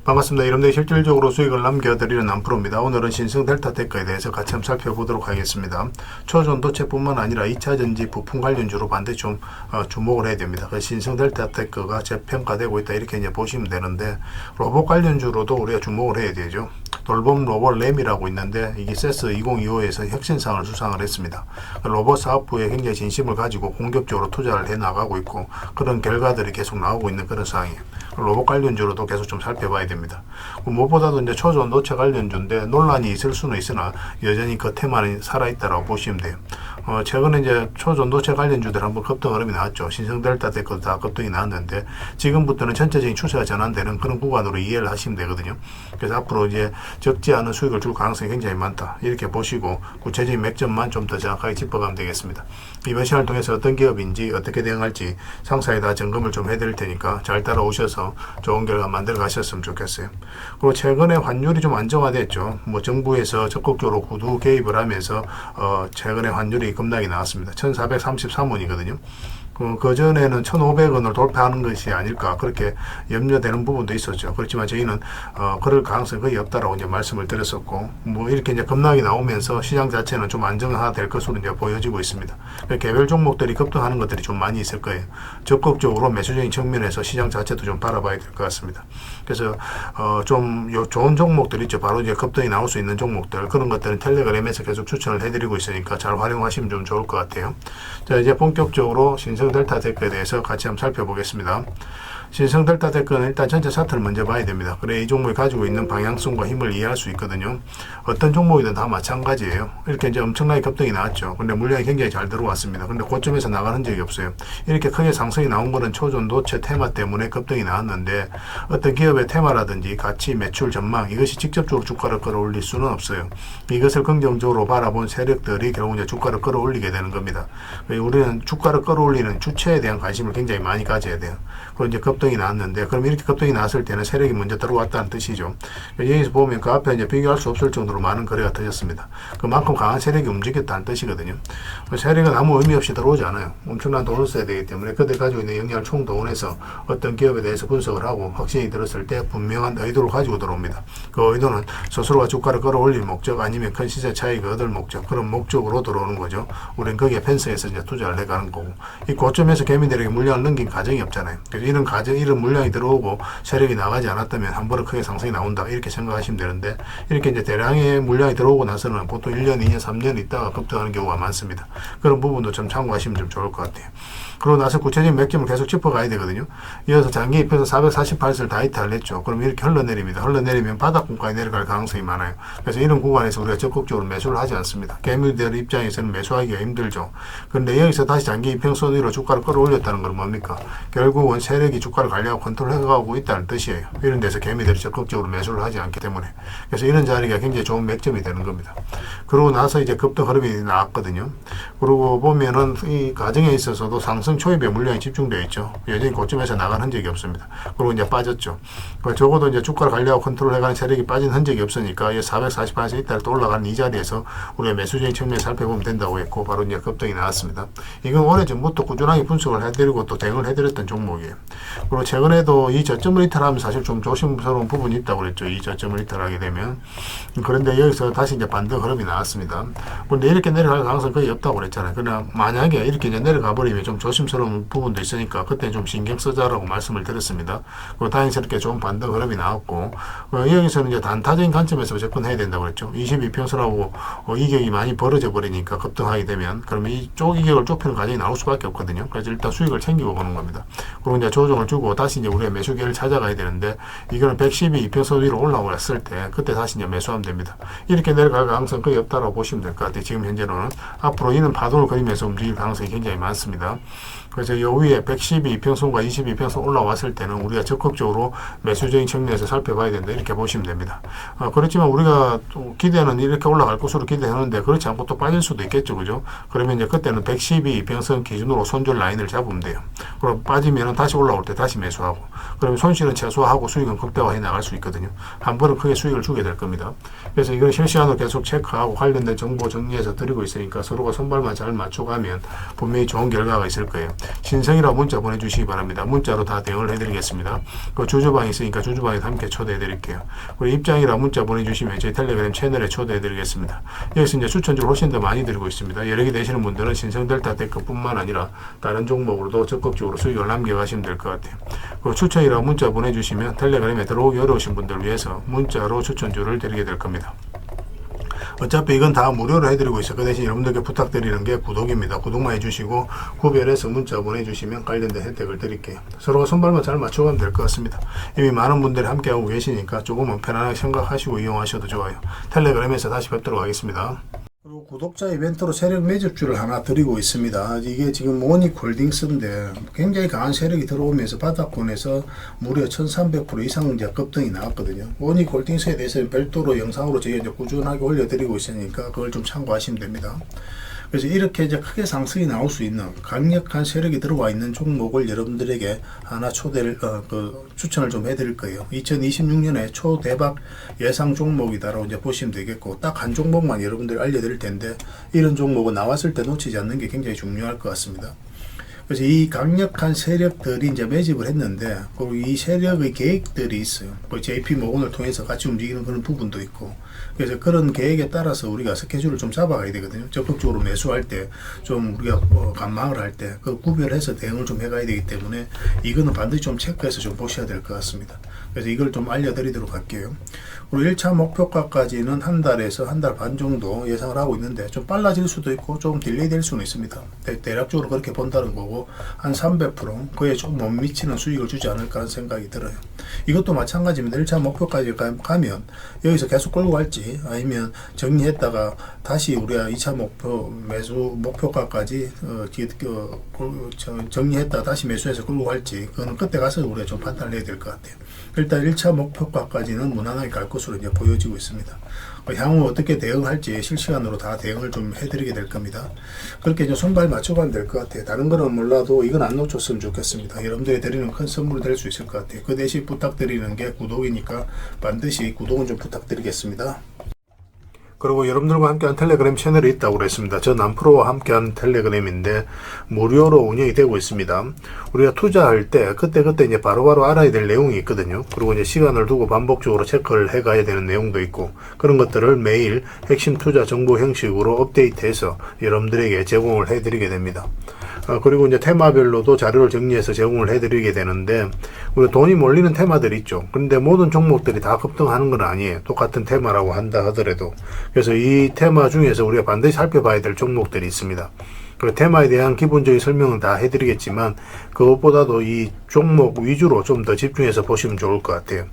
반갑습니다. 여러분들 실질적으로 수익을 남겨드리는 남프로입니다. 오늘은 신성 델타테크에 대해서 같이 한번 살펴보도록 하겠습니다. 초전도체뿐만 아니라 2차전지 부품 관련주로 반드시 좀 주목을 해야 됩니다. 그 신성 델타테크가 재평가되고 있다 이렇게 이제 보시면 되는데, 로봇 관련주로도 우리가 주목을 해야 되죠. 돌봄 로봇 램이라고 있는데 이게 세스 2025에서 혁신상을 수상을 했습니다. 로봇 사업부에 굉장히 진심을 가지고 공격적으로 투자를 해 나가고 있고, 그런 결과들이 계속 나오고 있는 그런 상황이에요. 로봇 관련주로도 계속 좀 살펴봐야 됩니다. 무엇보다도 이제 초전도체 관련주인데 논란이 있을 수는 있으나 여전히 그 테마는 살아있다라고 보시면 돼요. 최근에 이제 초전도체 관련주들 한번 급등 흐름이 나왔죠. 신성 델타테크도 다 급등이 나왔는데, 지금부터는 전체적인 추세가 전환되는 그런 구간으로 이해를 하시면 되거든요. 그래서 앞으로 이제 적지 않은 수익을 줄 가능성이 굉장히 많다 이렇게 보시고, 구체적인 맥점만 좀 더 정확하게 짚어가면 되겠습니다. 이번 시간을 통해서 어떤 기업인지 어떻게 대응할지 상세히 다 점검을 좀 해드릴 테니까 잘 따라오셔서 좋은 결과 만들어 가셨으면 좋겠어요. 그리고 최근에 환율이 좀 안정화됐죠. 정부에서 적극적으로 구두 개입을 하면서 최근에 환율이 급락이 나왔습니다. 1433원이거든요. 그전에는 1,500원을 돌파하는 것이 아닐까 그렇게 염려되는 부분도 있었죠. 그렇지만 저희는 그럴 가능성이 거의 없다라고 이제 말씀을 드렸었고, 이렇게 이제 급락이 나오면서 시장 자체는 좀 안정화될 것으로 이제 보여지고 있습니다. 개별 종목들이 급등하는 것들이 좀 많이 있을 거예요. 적극적으로 매수적인 측면에서 시장 자체도 좀 바라봐야 될 것 같습니다. 그래서 좀 좋은 종목들 있죠. 바로 이제 급등이 나올 수 있는 종목들, 그런 것들은 텔레그램에서 계속 추천을 해드리고 있으니까 잘 활용하시면 좀 좋을 것 같아요. 자, 이제 본격적으로 신성 델타테크에 대해서 같이 한번 살펴보겠습니다. 신성 델타테크는 일단 전체 차트를 먼저 봐야 됩니다. 그래 이 종목이 가지고 있는 방향성과 힘을 이해할 수 있거든요. 어떤 종목이든 다 마찬가지예요. 이렇게 이제 엄청나게 급등이 나왔죠. 근데 물량이 굉장히 잘 들어왔습니다. 근데 고점에서 나가는 적이 없어요. 이렇게 크게 상승이 나온 거는 초전도체 테마 때문에 급등이 나왔는데, 어떤 기업의 테마라든지 가치, 매출 전망, 이것이 직접적으로 주가를 끌어올릴 수는 없어요. 이것을 긍정적으로 바라본 세력들이 결국 이제 주가를 끌어올리게 되는 겁니다. 우리는 주가를 끌어올리는 주체에 대한 관심을 굉장히 많이 가져야 돼요. 그리고 이제 급등이 나왔는데, 그럼 이렇게 급등이 나왔을 때는 세력이 먼저 들어왔다는 뜻이죠. 여기서 보면 그 앞에 이제 비교할 수 없을 정도로 많은 거래가 터졌습니다. 그만큼 강한 세력이 움직였다는 뜻이거든요. 세력은 아무 의미 없이 들어오지 않아요. 엄청난 돈을 써야 되기 때문에 그들 가지고 있는 역량을 총동원해서 어떤 기업에 대해서 분석을 하고 확신이 들었을 때 분명한 의도를 가지고 들어옵니다. 그 의도는 스스로가 주가를 끌어올릴 목적, 아니면 큰 시세 차익을 얻을 목적, 그런 목적으로 들어오는 거죠. 우리는 거기에 펜스에서 이제 투자를 해가는 거고, 이 고점에서 개미들에게 물량을 넘긴 가정이 없잖아요. 그래서 이런 물량이 들어오고 세력이 나가지 않았다면 한 번은 크게 상승이 나온다 이렇게 생각하시면 되는데, 이렇게 이제 대량의 물량이 들어오고 나서는 보통 1년, 2년, 3년 있다가 급등하는 경우가 많습니다. 그런 부분도 좀 참고하시면 좀 좋을 것 같아요. 그러고 나서 구체적인 맥점을 계속 짚어가야 되거든요. 이어서 장기 입혀서 448을 다 이탈을 했죠. 그럼 이렇게 흘러내립니다. 흘러내리면 바닥권까지 내려갈 가능성이 많아요. 그래서 이런 구간에서 우리가 적극적으로 매수를 하지 않습니다. 개미들 입장에서는 매수하기가 힘들죠. 그런데 여기서 다시 장기 이평선 위로 주가를 끌어올렸다는 건 뭡니까? 결국은 세력이 주가를 관리하고 컨트롤해가고 있다는 뜻이에요. 이런 데서 개미들이 적극적으로 매수를 하지 않기 때문에. 그래서 이런 자리가 굉장히 좋은 맥점이 되는 겁니다. 그러고 나서 이제 급등 흐름이 나왔거든요. 그러고 보면은 이 과정에 있어서도 상승 초입에 물량이 집중되어 있죠. 여전히 고점에서 나간 흔적이 없습니다. 그리고 이제 빠졌죠. 적어도 이제 주가를 관리하고 컨트롤해가는 세력이 빠진 흔적이 없으니까 이 448에서 이따 또 올라가는 이 자리에서 우리가 매수적인 측면을 살펴보면 된다고 했고, 바로 이제 급등이 나왔습니다. 이건 오래전부터 꾸준하게 분석을 해드리고 또 대응을 해드렸던 종목이에요. 그리고 최근에도 이 저점을 이탈하면 사실 좀 조심스러운 부분이 있다고 그랬죠. 이 저점을 이탈하게 되면. 그런데 여기서 다시 이제 반등 흐름이 나왔습니다. 그런데 이렇게 내려갈 가능성이 거의 없다고 그랬잖아요. 그냥 만약에 이렇게 이제 내려가 버리면 좀 조심스러운 부분도 있으니까 그때 좀 신경 쓰자라고 말씀을 드렸습니다. 그리고 다행스럽게 좋은 반등 흐름이 나왔고, 여기서는 이제 단타적인 관점에서 접근해야 된다고 그랬죠. 22평선하고 이격이 많이 벌어져 버리니까 급등하게 되면, 그러면 이쪽 이격을 좁히는 과정이 나올 수밖에 없거든요. 그래서 일단 수익을 챙기고 보는 겁니다. 그리고 이제 조정을 주고 다시 이제 우리가 매수기를 찾아가야 되는데, 이거는 112평선 위로 올라왔을 때 그때 다시 이제 매수하면 됩니다. 이렇게 내려갈 가능성은 거의 없다라고 보시면 될 것 같아요. 지금 현재로는. 앞으로 이는 파동을 그리면서 움직일 가능성이 굉장히 많습니다. 그래서 요 위에 112평선과 22평선 올라왔을 때는 우리가 적극적으로 매수적인 측면에서 살펴봐야 된다 이렇게 보시면 됩니다. 그렇지만 우리가 또 기대는 이렇게 올라갈 것으로 기대하는데 그렇지 않고 또 빠질 수도 있겠죠. 그죠? 그러면 이제 그때는 112평선 기준으로 손절 라인을 잡으면 돼요. 그럼 빠지면 다시 올라올 때 다시 매수하고, 그러면 손실은 최소화하고 수익은 극대화해 나갈 수 있거든요. 한 번은 크게 수익을 주게 될 겁니다. 그래서 이건 실시간으로 계속 체크하고 관련된 정보 정리해서 드리고 있으니까 서로가 손발만 잘 맞춰가면 분명히 좋은 결과가 있을 거예요. 신성이라고 문자 보내주시기 바랍니다. 문자로 다 대응을 해드리겠습니다. 그 주주방이 있으니까 주주방에 함께 초대해드릴게요. 그리고 입장이라고 문자 보내주시면 저희 텔레그램 채널에 초대해드리겠습니다. 여기서 이제 추천주를 훨씬 더 많이 드리고 있습니다. 여러 개 되시는 분들은 신성델타 테크뿐만 아니라 다른 종목으로도 적극적으로 수익을 남겨가시면 될 것 같아요. 그리고 추천이라고 문자 보내주시면 텔레그램에 들어오기 어려우신 분들 위해서 문자로 추천주를 드리게 될 겁니다. 어차피 이건 다 무료로 해드리고 있어요. 그 대신 여러분들께 부탁드리는 게 구독입니다. 구독만 해주시고 구별해서 문자 보내주시면 관련된 혜택을 드릴게요. 서로가 손발만 잘 맞춰가면 될 것 같습니다. 이미 많은 분들이 함께하고 계시니까 조금은 편안하게 생각하시고 이용하셔도 좋아요. 텔레그램에서 다시 뵙도록 하겠습니다. 그리고 구독자 이벤트로 세력 매집주를 하나 드리고 있습니다. 이게 지금 모닉홀딩스인데 굉장히 강한 세력이 들어오면서 바닥권에서 무려 1300% 이상 이제 급등이 나왔거든요. 모닉홀딩스에 대해서는 별도로 영상으로 저희가 이제 꾸준하게 올려드리고 있으니까 그걸 좀 참고하시면 됩니다. 그래서 이렇게 이제 크게 상승이 나올 수 있는 강력한 세력이 들어와 있는 종목을 여러분들에게 하나 추천을 좀 해드릴 거예요. 2026년에 초대박 예상 종목이다라고 이제 보시면 되겠고, 딱 한 종목만 여러분들 알려드릴 텐데, 이런 종목은 나왔을 때 놓치지 않는 게 굉장히 중요할 것 같습니다. 그래서 이 강력한 세력들이 이제 매집을 했는데, 그리고 이 세력의 계획들이 있어요. 뭐 JP모건을 통해서 같이 움직이는 그런 부분도 있고, 그래서 그런 계획에 따라서 우리가 스케줄을 좀 잡아가야 되거든요. 적극적으로 매수할 때, 좀 우리가 관망을 할 때, 그 구별해서 대응을 좀 해가야 되기 때문에, 이거는 반드시 좀 체크해서 좀 보셔야 될 것 같습니다. 그래서 이걸 좀 알려드리도록 할게요. 그리고 1차 목표가까지는 한 달에서 한 달 반 정도 예상을 하고 있는데, 좀 빨라질 수도 있고, 좀 딜레이 될 수는 있습니다. 대략적으로 그렇게 본다는 거고, 한 300%, 그에 좀 못 미치는 수익을 주지 않을까 하는 생각이 들어요. 이것도 마찬가지입니다. 1차 목표까지 가면, 여기서 계속 끌고 갈지, 아니면 정리했다가 다시 우리가 2차 매수 목표가까지 정리했다가 다시 매수해서 끌고 갈지, 그거는 그때 가서 우리가 좀 판단을 해야 될 것 같아요. 일단 1차 목표가까지는 무난하게 갈 것으로 이제 보여지고 있습니다. 향후 어떻게 대응할지 실시간으로 다 대응을 좀 해드리게 될 겁니다. 그렇게 이제 손발 맞춰가면 될 것 같아요. 다른 거는 몰라도 이건 안 놓쳤으면 좋겠습니다. 여러분들이 드리는 큰 선물이 될 수 있을 것 같아요. 그 대신 부탁드리는 게 구독이니까 반드시 구독은 좀 부탁드리겠습니다. 그리고 여러분들과 함께한 텔레그램 채널이 있다고 그랬습니다. 저 남프로와 함께한 텔레그램인데 무료로 운영이 되고 있습니다. 우리가 투자할 때 그때 이제 바로바로 알아야 될 내용이 있거든요. 그리고 이제 시간을 두고 반복적으로 체크를 해가야 되는 내용도 있고, 그런 것들을 매일 핵심 투자 정보 형식으로 업데이트해서 여러분들에게 제공을 해드리게 됩니다. 그리고 이제 테마별로도 자료를 정리해서 제공을 해드리게 되는데, 우리가 돈이 몰리는 테마들이 있죠. 그런데 모든 종목들이 다 급등하는 건 아니에요. 똑같은 테마라고 한다 하더라도. 그래서 이 테마 중에서 우리가 반드시 살펴봐야 될 종목들이 있습니다. 그 테마에 대한 기본적인 설명은 다 해드리겠지만, 그것보다도 이 종목 위주로 좀 더 집중해서 보시면 좋을 것 같아요.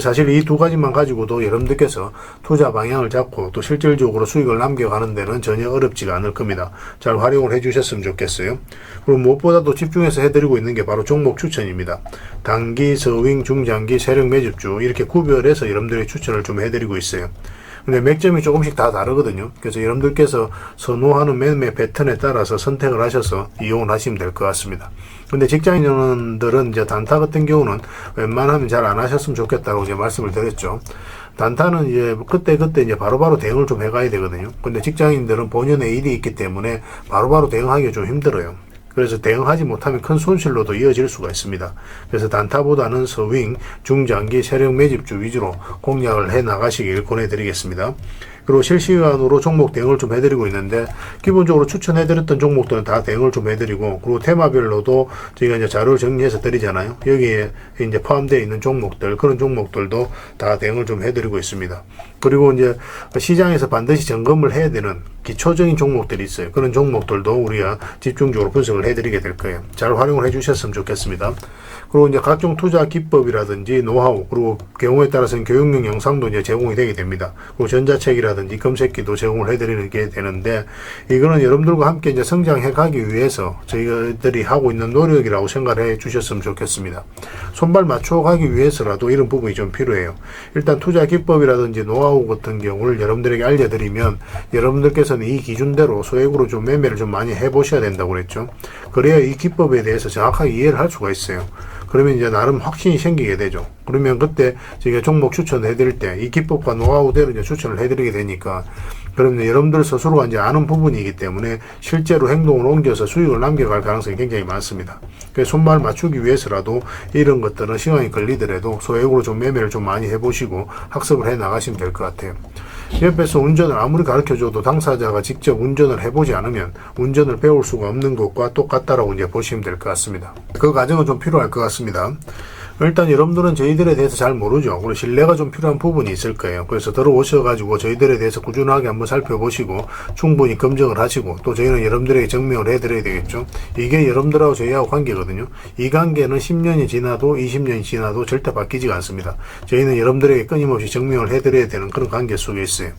사실 이 두 가지만 가지고도 여러분들께서 투자 방향을 잡고 또 실질적으로 수익을 남겨가는 데는 전혀 어렵지가 않을 겁니다. 잘 활용을 해주셨으면 좋겠어요. 그리고 무엇보다도 집중해서 해드리고 있는 게 바로 종목 추천입니다. 단기, 서윙, 중장기, 세력 매집주 이렇게 구별해서 여러분들의 추천을 좀 해드리고 있어요. 근데 맥점이 조금씩 다 다르거든요. 그래서 여러분들께서 선호하는 매매 패턴에 따라서 선택을 하셔서 이용을 하시면 될 것 같습니다. 근데 직장인들은 이제 단타 같은 경우는 웬만하면 잘 안 하셨으면 좋겠다고 이제 말씀을 드렸죠. 단타는 이제 그때 이제 바로바로 대응을 좀 해가야 되거든요. 근데 직장인들은 본연의 일이 있기 때문에 바로바로 대응하기가 좀 힘들어요. 그래서 대응하지 못하면 큰 손실로도 이어질 수가 있습니다. 그래서 단타보다는 서윙, 중장기, 세력 매집주 위주로 공략을 해 나가시길 권해드리겠습니다. 그리고 실시간으로 종목 대응을 좀 해드리고 있는데, 기본적으로 추천해드렸던 종목들은 다 대응을 좀 해드리고, 그리고 테마별로도 저희가 이제 자료를 정리해서 드리잖아요. 여기에 이제 포함되어 있는 종목들, 그런 종목들도 다 대응을 좀 해드리고 있습니다. 그리고 이제 시장에서 반드시 점검을 해야 되는 기초적인 종목들이 있어요. 그런 종목들도 우리가 집중적으로 분석을 해드리게 될 거예요. 잘 활용을 해주셨으면 좋겠습니다. 그리고 이제 각종 투자 기법이라든지 노하우, 그리고 경우에 따라서는 교육용 영상도 이제 제공이 되게 됩니다. 그리고 전자책이라든지 검색기도 제공을 해드리는 게 되는데, 이거는 여러분들과 함께 이제 성장해 가기 위해서 저희들이 하고 있는 노력이라고 생각해 주셨으면 좋겠습니다. 손발 맞춰 가기 위해서라도 이런 부분이 좀 필요해요. 일단 투자 기법이라든지 노하우 같은 경우를 여러분들에게 알려드리면, 여러분들께서는 이 기준대로 소액으로 좀 매매를 좀 많이 해보셔야 된다고 그랬죠. 그래야 이 기법에 대해서 정확하게 이해를 할 수가 있어요. 그러면 이제 나름 확신이 생기게 되죠. 그러면 그때 저희가 종목 추천해 드릴 때 이 기법과 노하우대로 이제 추천을 해 드리게 되니까 그러면 여러분들 스스로가 이제 아는 부분이기 때문에 실제로 행동을 옮겨서 수익을 남겨갈 가능성이 굉장히 많습니다. 그래서 손발 맞추기 위해서라도 이런 것들은 시간이 걸리더라도 소액으로 좀 매매를 좀 많이 해보시고 학습을 해 나가시면 될 것 같아요. 옆에서 운전을 아무리 가르쳐줘도 당사자가 직접 운전을 해보지 않으면 운전을 배울 수가 없는 것과 똑같다라고 이제 보시면 될 것 같습니다. 그 과정은 좀 필요할 것 같습니다. 일단 여러분들은 저희들에 대해서 잘 모르죠. 그리고 신뢰가 좀 필요한 부분이 있을 거예요. 그래서 들어오셔가지고 저희들에 대해서 꾸준하게 한번 살펴보시고 충분히 검증을 하시고 또 저희는 여러분들에게 증명을 해드려야 되겠죠. 이게 여러분들하고 저희하고 관계거든요. 이 관계는 10년이 지나도 20년이 지나도 절대 바뀌지가 않습니다. 저희는 여러분들에게 끊임없이 증명을 해드려야 되는 그런 관계 속에 있어요.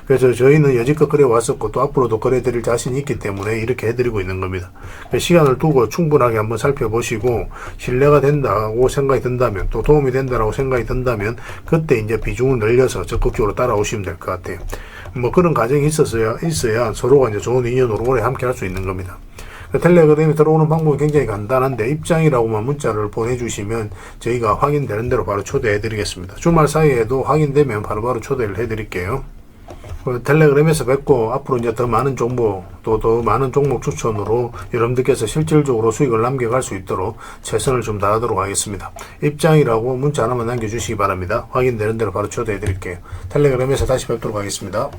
그래서 저희는 여지껏 그래 왔었고 또 앞으로도 그래 드릴 자신이 있기 때문에 이렇게 해드리고 있는 겁니다. 시간을 두고 충분하게 한번 살펴보시고 신뢰가 된다고 생각이 든다면 또 도움이 된다고 생각이 든다면 그때 이제 비중을 늘려서 적극적으로 따라오시면 될 것 같아요. 뭐 그런 과정이 있어야 서로가 이제 좋은 인연으로 오래 함께 할 수 있는 겁니다. 텔레그램에 들어오는 방법은 굉장히 간단한데 입장이라고만 문자를 보내주시면 저희가 확인되는 대로 바로 초대해 드리겠습니다. 주말 사이에도 확인되면 바로바로 초대를 해 드릴게요. 텔레그램에서 뵙고 앞으로 이제 더 많은 정보 또 더 많은 종목 추천으로 여러분들께서 실질적으로 수익을 남겨갈 수 있도록 최선을 좀 다하도록 하겠습니다. 입장이라고 문자 하나만 남겨주시기 바랍니다. 확인되는 대로 바로 초대해 드릴게요. 텔레그램에서 다시 뵙도록 하겠습니다.